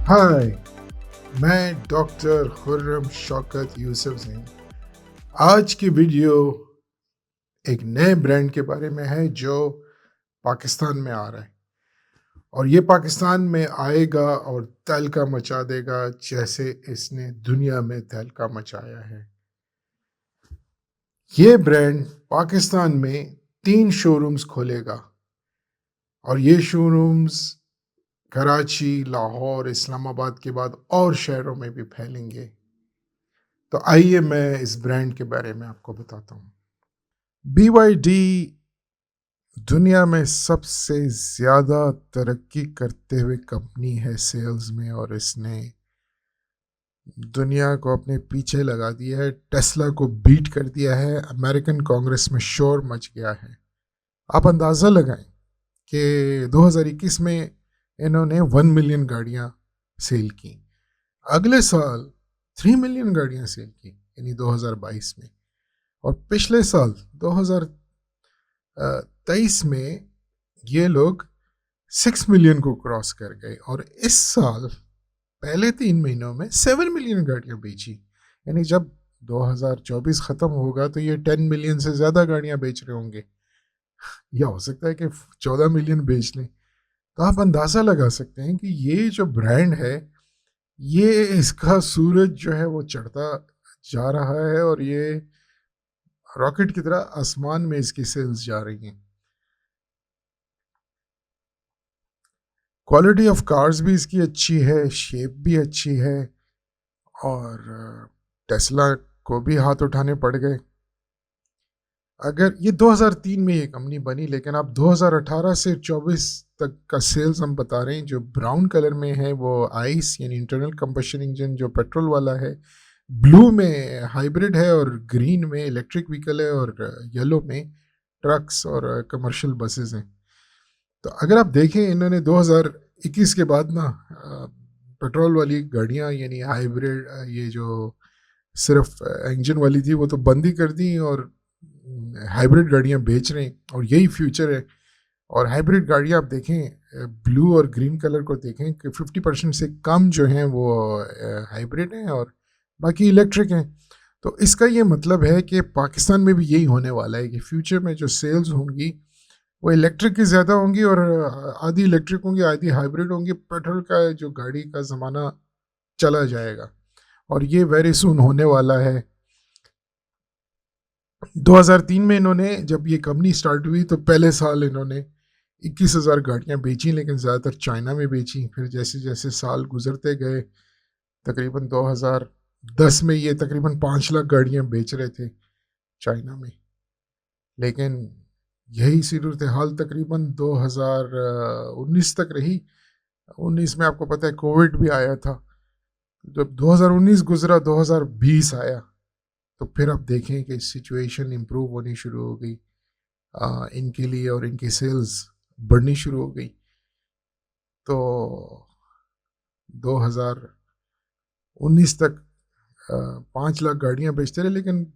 हाय, मैं डॉक्टर खुर्रम शौकत यूसुफ सिंह। आज की वीडियो एक नए ब्रांड के बारे में है जो पाकिस्तान में आ रहा है और ये पाकिस्तान में आएगा और तहलका मचा देगा जैसे इसने दुनिया में तहलका मचाया है। ये ब्रांड पाकिस्तान में 3 शोरूम्स खोलेगा और ये शोरूम्स कराची, लाहौर, इस्लामाबाद के बाद और शहरों में भी फैलेंगे। तो आइए मैं इस ब्रांड के बारे में आपको बताता हूँ। BYD दुनिया में सबसे ज़्यादा तरक्की करते हुए कंपनी है सेल्स में और इसने दुनिया को अपने पीछे लगा दिया है। टेस्ला को बीट कर दिया है। अमेरिकन कांग्रेस में शोर मच गया है। आप अंदाज़ा लगाएं कि 2021 में इन्होंने 1 मिलियन गाड़ियां सेल की। अगले साल 3 मिलियन गाड़ियां सेल की यानी 2022 में। और पिछले साल 2023 में ये लोग 6 मिलियन को क्रॉस कर गए और इस साल पहले 3 महीनों में 7 मिलियन गाड़ियां बेची। यानी जब 2024 ख़त्म होगा तो ये 10 मिलियन से ज़्यादा गाड़ियां बेच रहे होंगे या हो सकता है कि 14 मिलियन बेच लें। तो आप अंदाज़ा लगा सकते हैं कि ये जो ब्रांड है, ये इसका सूरज जो है वो चढ़ता जा रहा है और ये रॉकेट की तरह आसमान में इसकी सेल्स जा रही हैं। क्वालिटी ऑफ कार्स भी इसकी अच्छी है, शेप भी अच्छी है और टेस्ला को भी हाथ उठाने पड़ गए। अगर ये 2003 में ये कंपनी बनी, लेकिन अब 2018 से 24 तक का सेल्स हम बता रहे हैं। जो ब्राउन कलर में है वो आइस यानी इंटरनल कंबशन इंजन जो पेट्रोल वाला है, ब्लू में हाइब्रिड है और ग्रीन में इलेक्ट्रिक व्हीकल है और येलो में ट्रक्स और कमर्शियल बसेस हैं। तो अगर आप देखें इन्होंने 2021 के बाद ना पेट्रोल वाली गाड़ियां यानी हाइब्रिड ये जो सिर्फ इंजन वाली थी वो तो बंद ही कर दी और हाइब्रिड गाड़ियां बेच रहे हैं और यही फ्यूचर है। और हाइब्रिड गाड़ियां आप देखें ब्लू और ग्रीन कलर को देखें कि 50% से कम जो हैं वो हाइब्रिड हैं और बाकी इलेक्ट्रिक हैं। तो इसका ये मतलब है कि पाकिस्तान में भी यही होने वाला है कि फ्यूचर में जो सेल्स होंगी वो इलेक्ट्रिक की ज़्यादा होंगी और आधी इलेक्ट्रिक होंगी, आधी हाइब्रिड होंगी। पेट्रोल का जो गाड़ी का ज़माना चला जाएगा और ये वेरी सून होने वाला है। 2003 में इन्होंने जब ये कंपनी स्टार्ट हुई तो पहले साल इन्होंने 21,000 गाड़ियां बेची, लेकिन ज़्यादातर चाइना में बेची। फिर जैसे जैसे साल गुजरते गए तकरीबन 2010 में ये तकरीबन 5 लाख गाड़ियां बेच रहे थे चाइना में। लेकिन यही सूरत हाल तकरीबन 2019 तक रही। 19 में आपको पता है कोविड भी आया था। जब 2019 गुजरा 2020 आया तो फिर आप देखें कि सिचुएशन इम्प्रूव होनी शुरू हो गई इनके लिए और इनकी सेल्स बढ़नी शुरू हो गई। तो 2019 तक 5 लाख गाड़ियां बेचते रहे, लेकिन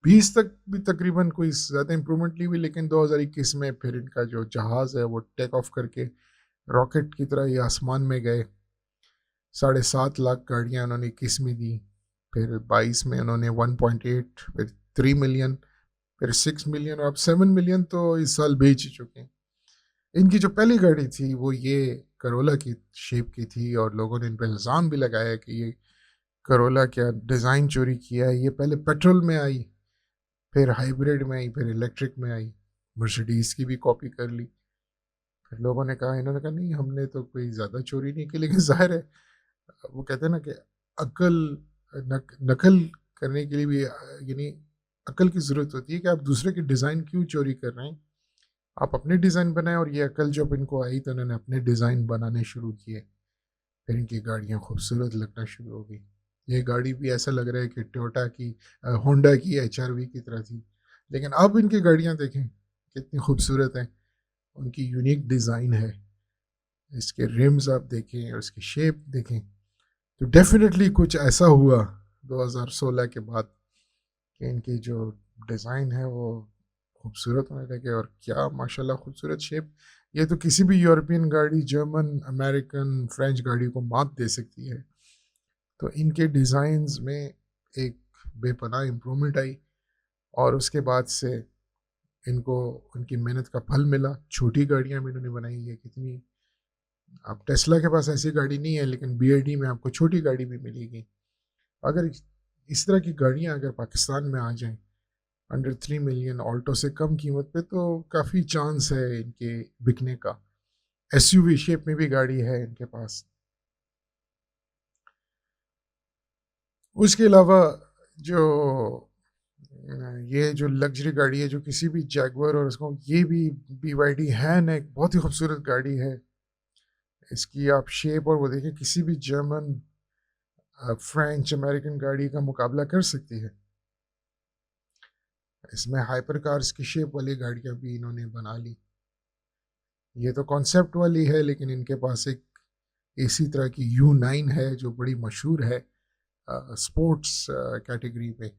20 तक भी तकरीबन कोई ज़्यादा इम्प्रूवमेंट नहीं हुई। लेकिन 2021 में फिर इनका जो जहाज़ है वो टेक ऑफ करके रॉकेट की तरह ये आसमान में गए। 7.5 लाख गाड़ियां उन्होंने 21 में दी। फिर 22 में उन्होंने 1.8, फिर 3 मिलियन, फिर 6 मिलियन और अब 7 मिलियन तो इस साल बेच ही चुके हैं। इनकी जो पहली गाड़ी थी वो ये करोला की शेप की थी और लोगों ने इन पर इल्ज़ाम भी लगाया कि ये करोला क्या डिज़ाइन चोरी किया है। ये पहले पेट्रोल में आई, फिर हाइब्रिड में आई, फिर इलेक्ट्रिक में आई। मर्सिडीज़ की भी कॉपी कर ली। फिर लोगों ने कहा, इन्होंने कहा नहीं हमने तो कोई ज़्यादा चोरी नहीं की। लेकिन ज़ाहिर है वो कहते हैं ना कि अकल नकल करने के लिए भी यानी अकल की ज़रूरत होती है कि आप दूसरे के डिज़ाइन क्यों चोरी कर रहे हैं। आप अपने डिज़ाइन बनाएं। और ये अकल जब इनको आई तो इन्होंने अपने डिज़ाइन बनाने शुरू किए। फिर इनकी गाड़ियाँ खूबसूरत लगना शुरू हो गई। ये गाड़ी भी ऐसा लग रहा है कि टोयोटा की होंडा की HRV की तरह थी। लेकिन अब इनकी गाड़ियाँ देखें कितनी खूबसूरत हैं। उनकी यूनिक डिज़ाइन है। इसके रिम्स आप देखें और इसकी शेप देखें तो डेफिनेटली कुछ ऐसा हुआ 2016 के बाद कि इनकी जो डिज़ाइन है वो खूबसूरत होने लगे। और क्या माशाल्लाह खूबसूरत शेप, ये तो किसी भी यूरोपियन गाड़ी, जर्मन, अमेरिकन, फ्रेंच गाड़ी को मात दे सकती है। तो इनके डिज़ाइंस में एक बेपनाह इम्प्रूवमेंट आई, और उसके बाद से इनको उनकी मेहनत का फल मिला। छोटी गाड़ियाँ भी इन्होंने बनाई है कितनी। अब टेस्ला के पास ऐसी गाड़ी नहीं है, लेकिन BYD में आपको छोटी गाड़ी भी मिलेगी। अगर इस तरह की गाड़ियाँ अगर पाकिस्तान में आ जाएं अंडर 3 मिलियन, ऑल्टो से कम कीमत पे, तो काफ़ी चांस है इनके बिकने का। SUV शेप में भी गाड़ी है इनके पास। उसके अलावा जो ये जो लग्जरी गाड़ी है, जो किसी भी जैगवर और उसको, ये भी BYD है ना, एक बहुत ही खूबसूरत गाड़ी है। इसकी आप शेप और वो देखें, किसी भी जर्मन, फ्रेंच, अमेरिकन गाड़ी का मुकाबला कर सकती है। इसमें हाइपर कार्स की शेप वाली गाड़ियां भी इन्होंने बना ली। ये तो कॉन्सेप्ट वाली है, लेकिन इनके पास एक इसी तरह की U9 है जो बड़ी मशहूर है स्पोर्ट्स कैटेगरी में।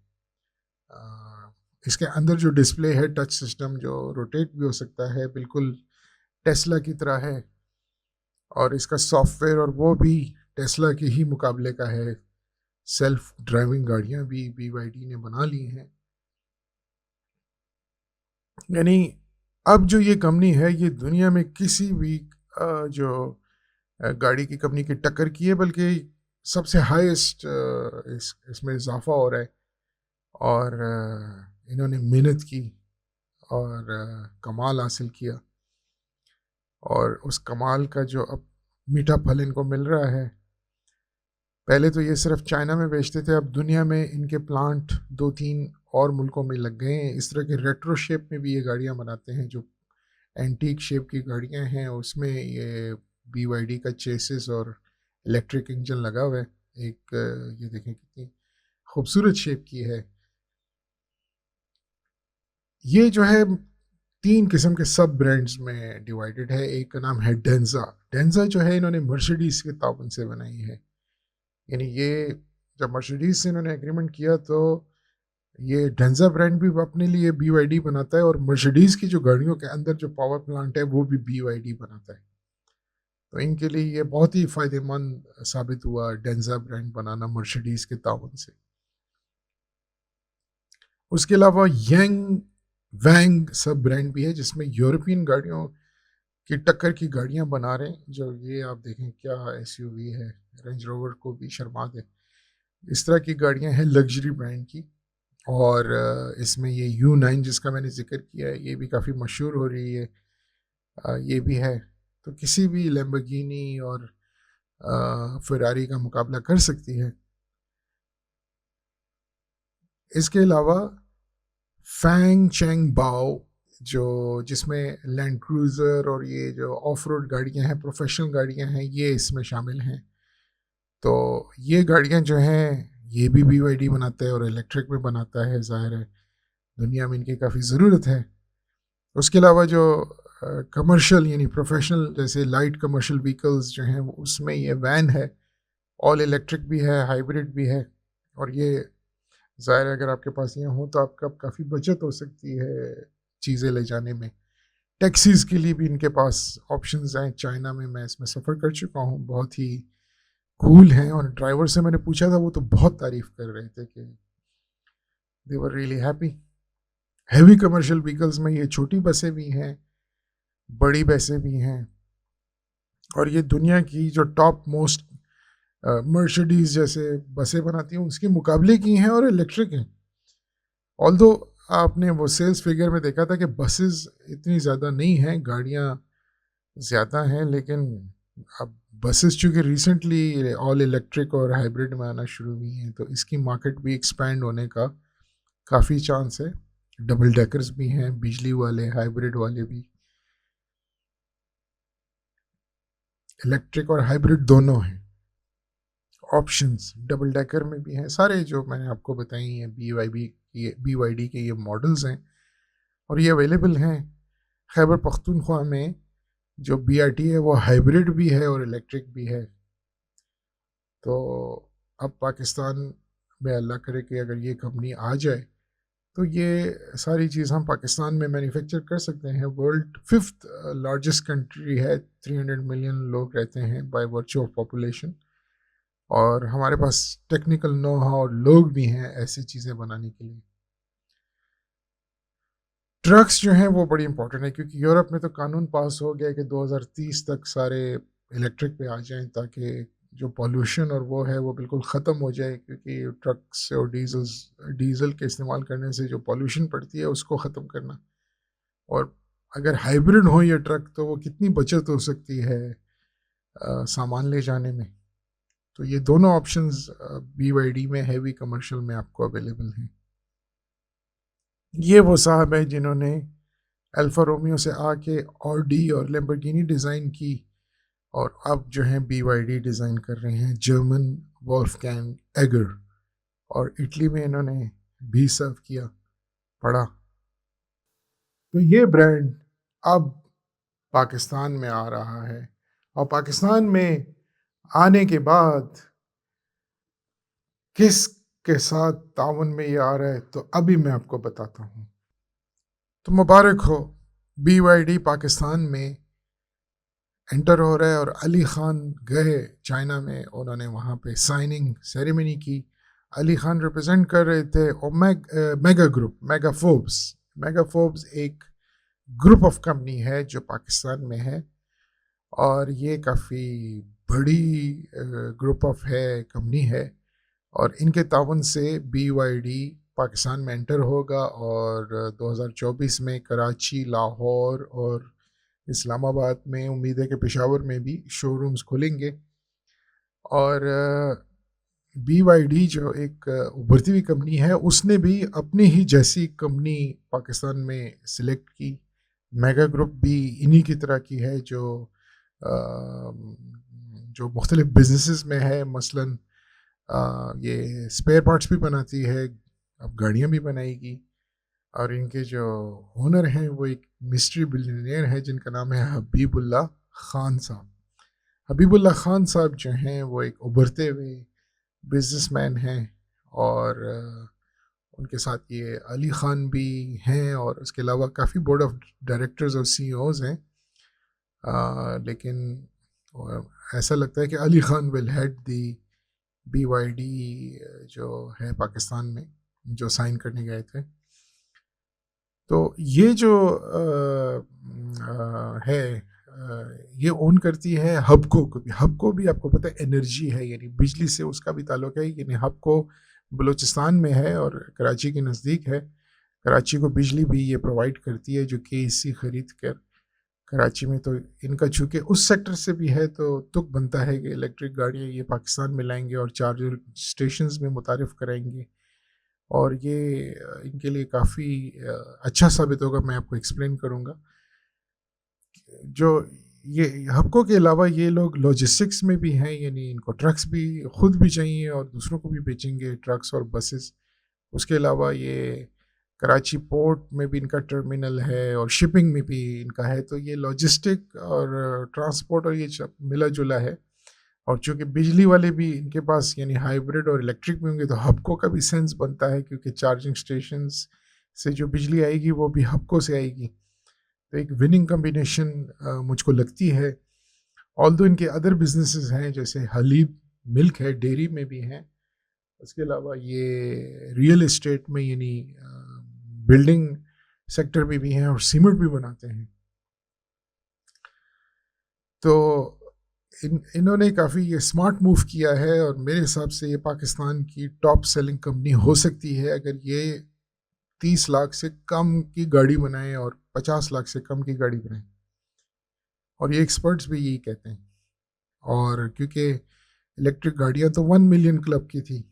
इसके अंदर जो डिस्प्ले है, टच सिस्टम जो रोटेट भी हो सकता है, बिल्कुल टेस्ला की तरह है। और इसका सॉफ्टवेयर और वो भी टेस्ला के ही मुकाबले का है। सेल्फ ड्राइविंग गाड़ियां भी BYD ने बना ली हैं। यानी अब जो ये कंपनी है, ये दुनिया में किसी भी जो गाड़ी की कंपनी की टक्कर की है, बल्कि सबसे हाईएस्ट इसमें इजाफा हो रहा है। और इन्होंने मेहनत की और कमाल हासिल किया, और उस कमाल का जो अब मीठा फल इनको मिल रहा है। पहले तो ये सिर्फ चाइना में बेचते थे, अब दुनिया में इनके प्लांट 2-3 और मुल्कों में लग गए हैं। इस तरह के रेट्रो शेप में भी ये गाड़ियाँ बनाते हैं, जो एंटीक शेप की गाड़ियाँ हैं, उसमें ये BYD का चेसिस और इलेक्ट्रिक इंजन लगा हुआ है। एक ये देखें कितनी खूबसूरत शेप की है। ये जो है 3 किस्म के सब ब्रांड्स में डिवाइडेड है। एक का नाम है डेंजा। डेंजा जो है इन्होंने मर्सिडीज के ताबन से बनाई है। यानी ये जब मर्सिडीज से इन्होंने एग्रीमेंट किया, तो ये डेंजा ब्रांड भी अपने लिए BYD बनाता है, और मर्सिडीज की जो गाड़ियों के अंदर जो पावर प्लांट है वो भी BYD बनाता है। तो इनके लिए ये बहुत ही फायदेमंद साबित हुआ डेंजा ब्रांड बनाना मर्सिडीज के ताबन से। उसके अलावा यंग वैंग सब ब्रांड भी है, जिसमें यूरोपियन गाड़ियों की टक्कर की गाड़ियां बना रहे हैं। जो ये आप देखें क्या SUV है, रेंज रोवर को भी शर्मा दे। इस तरह की गाड़ियां हैं लग्जरी ब्रांड की। और इसमें ये U9 जिसका मैंने जिक्र किया है, ये भी काफ़ी मशहूर हो रही है। ये भी है। तो किसी भी लैम्बोर्गिनी और फरारी का मुकाबला कर सकती है। इसके अलावा फैंग चैंग बाओ, जो जिसमें लैंड क्रूज़र और ये जो ऑफ रोड गाड़ियाँ हैं, प्रोफेशनल गाड़ियाँ हैं, ये इसमें शामिल हैं। तो ये गाड़ियाँ जो हैं, ये भी BYD बनाता है और इलेक्ट्रिक में बनाता है। ज़ाहिर है दुनिया में इनकी काफ़ी ज़रूरत है। उसके अलावा जो कमर्शियल यानी प्रोफेशनल जैसे लाइट कमर्शियल व्हीकल्स जो हैं, उसमें ये वैन है, ऑल इलेक्ट्रिक भी है, हाइब्रिड भी है। और ये ज़ाहिर है अगर आपके पास ये हो तो आपका काफ़ी बचत हो सकती है चीज़ें ले जाने में। टैक्सीज़ के लिए भी इनके पास ऑप्शंस हैं। चाइना में मैं इसमें सफ़र कर चुका हूँ, बहुत ही कूल हैं। और ड्राइवर से मैंने पूछा था, वो तो बहुत तारीफ़ कर रहे थे कि they were really happy. Heavy commercial vehicles में ये छोटी बसें भी हैं, बड़ी बसें भी हैं। और ये दुनिया की जो टॉप मोस्ट मर्सिडीज जैसे बसें बनाती हैं उसके मुकाबले की हैं, और इलेक्ट्रिक हैं। ऑल्दो आपने वो सेल्स फिगर में देखा था कि बसेस इतनी ज़्यादा नहीं हैं, गाड़ियाँ ज़्यादा हैं। लेकिन अब बसेस चूँकि रिसेंटली ऑल इलेक्ट्रिक और हाइब्रिड में आना शुरू हुई हैं, तो इसकी मार्केट भी एक्सपैंड होने का काफ़ी चांस है। डबल डेकर्स भी हैं, बिजली वाले, हाइब्रिड वाले भी। इलेक्ट्रिक और हाइब्रिड दोनों हैं ऑप्शंस। डबल डेकर में भी हैं। सारे जो मैंने आपको बताई हैं BYD के ये मॉडल्स हैं, और ये अवेलेबल हैं। खैबर पख्तूनख्वा में जो BRT है वो हाइब्रिड भी है और इलेक्ट्रिक भी है। तो अब पाकिस्तान में अल्लाह करे कि अगर ये कंपनी आ जाए तो ये सारी चीज़ हम पाकिस्तान में मैन्युफैक्चर कर सकते हैं। वर्ल्ड 5th लार्जेस्ट कंट्री है, 300 मिलियन लोग रहते हैं बाय वर्च्यू ऑफ पॉपुलेशन, और हमारे पास टेक्निकल नो हाउ और लोग भी हैं ऐसी चीज़ें बनाने के लिए। ट्रक्स जो हैं वो बड़ी इंपॉर्टेंट है, क्योंकि यूरोप में तो कानून पास हो गया है कि 2030 तक सारे इलेक्ट्रिक पे आ जाएं, ताकि जो पॉल्यूशन और वो है वो बिल्कुल ख़त्म हो जाए, क्योंकि ट्रक्स और डीजल के इस्तेमाल करने से जो पॉल्यूशन पड़ती है उसको ख़त्म करना। और अगर हाइब्रिड हो ये ट्रक तो वो कितनी बचत हो सकती है सामान ले जाने में। तो ये दोनों ऑप्शंस BYD में हैवी कमर्शियल में आपको अवेलेबल हैं। ये वो साहब है जिन्होंने अल्फा रोमियो से आके ऑडी और लैम्बोर्गिनी डिज़ाइन की, और अब जो है BYD डिज़ाइन कर रहे हैं, जर्मन वोल्फगैंग एगर, और इटली में इन्होंने भी सर्व किया पड़ा। तो ये ब्रांड अब पाकिस्तान में आ रहा है, और पाकिस्तान में आने के बाद किस के साथ ताउन में ये आ रहा है तो अभी मैं आपको बताता हूँ। तो मुबारक हो, BYD पाकिस्तान में एंटर हो रहा है, और अली खान गए चाइना में, उन्होंने वहाँ पे साइनिंग सेरेमनी की। अली खान रिप्रेजेंट कर रहे थे मेगा ग्रुप, मेगाफोर्ब्स एक ग्रुप ऑफ कंपनी है जो पाकिस्तान में है, और ये काफ़ी बड़ी ग्रुप ऑफ है कंपनी है, और इनके तावन से BYD पाकिस्तान में एंटर होगा, और 2024 में कराची, लाहौर और इस्लामाबाद में, उम्मीद है कि पेशावर में भी शोरूम्स खुलेंगे। और BYD जो एक उभरती हुई कंपनी है, उसने भी अपनी ही जैसी कंपनी पाकिस्तान में सिलेक्ट की। मेगा ग्रुप भी इन्हीं की तरह की है, जो मुख्तलिफ बिजनेसेस में है। मसलन ये स्पेयर पार्ट्स भी बनाती है, अब गाड़ियाँ भी बनाएगी, और इनके जो ओनर हैं वो एक मिस्ट्री बिलियनियर है जिनका नाम है हबीबुल्ला खान साहब। हबीबुल्ला खान साहब जो हैं वो एक उभरते हुए बिजनेसमैन हैं, और उनके साथ ये अली खान भी हैं, और उसके अलावा काफ़ी बोर्ड ऑफ डायरेक्टर्स और CEOs हैं। लेकिन ऐसा लगता है कि Ali Khan will head the BYD जो है पाकिस्तान में, जो साइन करने गए थे। तो ये जो है, ये ओन करती है हबको को भी। हबको भी आपको पता है एनर्जी है, यानी बिजली से उसका भी ताल्लुक है। यानी हबको बलूचिस्तान में है और कराची के नज़दीक है। कराची को बिजली भी ये प्रोवाइड करती है, जो KEC ख़रीद कर कराची में। तो इनका चूँकि उस सेक्टर से भी है, तो तुक बनता है कि इलेक्ट्रिक गाड़ियाँ ये पाकिस्तान में लाएंगे और चार्जर स्टेशंस में मुतारिफ़ कराएंगे, और ये इनके लिए काफ़ी अच्छा साबित होगा। मैं आपको एक्सप्लेन करूँगा। जो ये हबको के अलावा ये लोग लॉजिस्टिक्स में भी हैं, यानी इनको ट्रक्स भी खुद भी चाहिए और दूसरों को भी बेचेंगे, ट्रक्स और बसेस। उसके अलावा ये कराची पोर्ट में भी इनका टर्मिनल है, और शिपिंग में भी इनका है। तो ये लॉजिस्टिक और ट्रांसपोर्ट और ये मिला जुला है। और चूँकि बिजली वाले भी इनके पास यानी हाइब्रिड और इलेक्ट्रिक भी होंगे, तो हबको का भी सेंस बनता है, क्योंकि चार्जिंग स्टेशंस से जो बिजली आएगी वो भी हबको से आएगी। तो एक विनिंग कम्बिनेशन मुझको लगती है। ऑल्दो इनके अदर बिजनेसेस हैं, जैसे हलीब मिल्क है, डेयरी में भी हैं। उसके अलावा ये रियल एस्टेट में यानी बिल्डिंग सेक्टर में भी हैं, और सीमेंट भी बनाते हैं। तो इन्होंने काफ़ी ये स्मार्ट मूव किया है, और मेरे हिसाब से ये पाकिस्तान की टॉप सेलिंग कंपनी हो सकती है अगर ये 30 लाख से कम की गाड़ी बनाएं और 50 लाख से कम की गाड़ी बनाएं। और ये एक्सपर्ट्स भी यही कहते हैं। और क्योंकि इलेक्ट्रिक गाड़ियां तो 1 मिलियन क्लब की थी।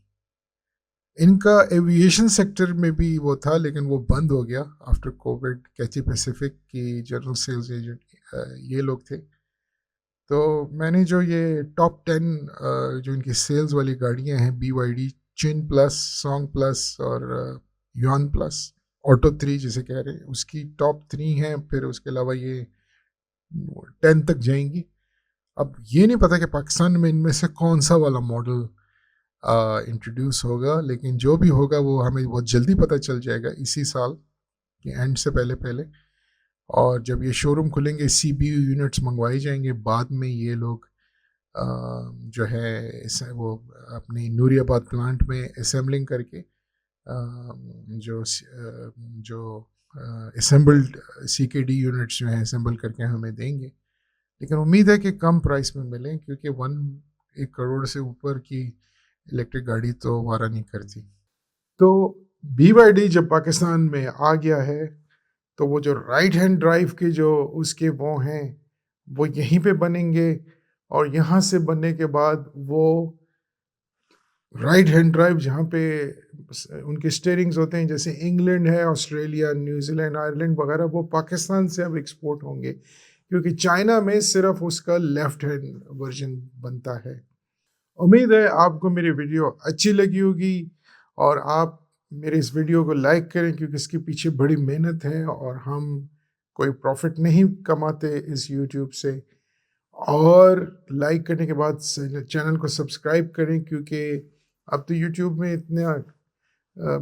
इनका एविएशन सेक्टर में भी वो था, लेकिन वो बंद हो गया आफ्टर कोविड। कैथी पैसिफिक की जनरल सेल्स एजेंट ये लोग थे। तो मैंने जो ये टॉप 10 जो इनकी सेल्स वाली गाड़ियां हैं, BYD चिन प्लस, सॉन्ग प्लस और युआन प्लस, ऑटो 3 जिसे कह रहे हैं, उसकी टॉप 3 हैं। फिर उसके अलावा ये 10 तक जाएंगी। अब ये नहीं पता कि पाकिस्तान में इनमें से कौन सा वाला मॉडल इंट्रोड्यूस होगा, लेकिन जो भी होगा वो हमें बहुत जल्दी पता चल जाएगा इसी साल के एंड से पहले पहले। और जब ये शोरूम खुलेंगे CPU यूनिट्स मंगवाई जाएंगे, बाद में ये लोग अ, जो है वो अपनी नूरियाबाद प्लांट में असेंबलिंग करके जो असेंबल्ड CKD यूनिट्स जो हैं असेंबल करके हमें देंगे। लेकिन उम्मीद है कि कम प्राइस में मिलें, क्योंकि 1 करोड़ से ऊपर की इलेक्ट्रिक गाड़ी तो वारा नहीं करती। तो BYD जब पाकिस्तान में आ गया है, तो वो जो राइट हैंड ड्राइव के जो उसके वो हैं, वो यहीं पे बनेंगे, और यहाँ से बनने के बाद वो राइट हैंड ड्राइव जहाँ पे उनके स्टीयरिंग्स होते हैं, जैसे इंग्लैंड है, ऑस्ट्रेलिया, न्यूजीलैंड, आयरलैंड वगैरह, वो पाकिस्तान से अब एक्सपोर्ट होंगे, क्योंकि चाइना में सिर्फ उसका लेफ्ट हैंड वर्जन बनता है। उम्मीद है आपको मेरी वीडियो अच्छी लगी होगी, और आप मेरे इस वीडियो को लाइक करें, क्योंकि इसके पीछे बड़ी मेहनत है और हम कोई प्रॉफिट नहीं कमाते इस यूट्यूब से। और लाइक करने के बाद चैनल को सब्सक्राइब करें, क्योंकि अब तो यूट्यूब में इतने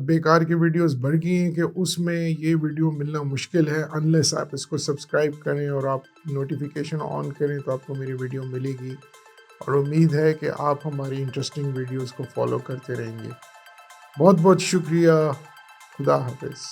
बेकार की वीडियोस बढ़ गई हैं कि उसमें ये वीडियो मिलना मुश्किल है, अनलेस आप इसको सब्सक्राइब करें और आप नोटिफिकेशन ऑन करें तो आपको मेरी वीडियो मिलेगी। और उम्मीद है कि आप हमारी इंटरेस्टिंग वीडियोस को फॉलो करते रहेंगे। बहुत बहुत शुक्रिया। खुदा हाफिज़।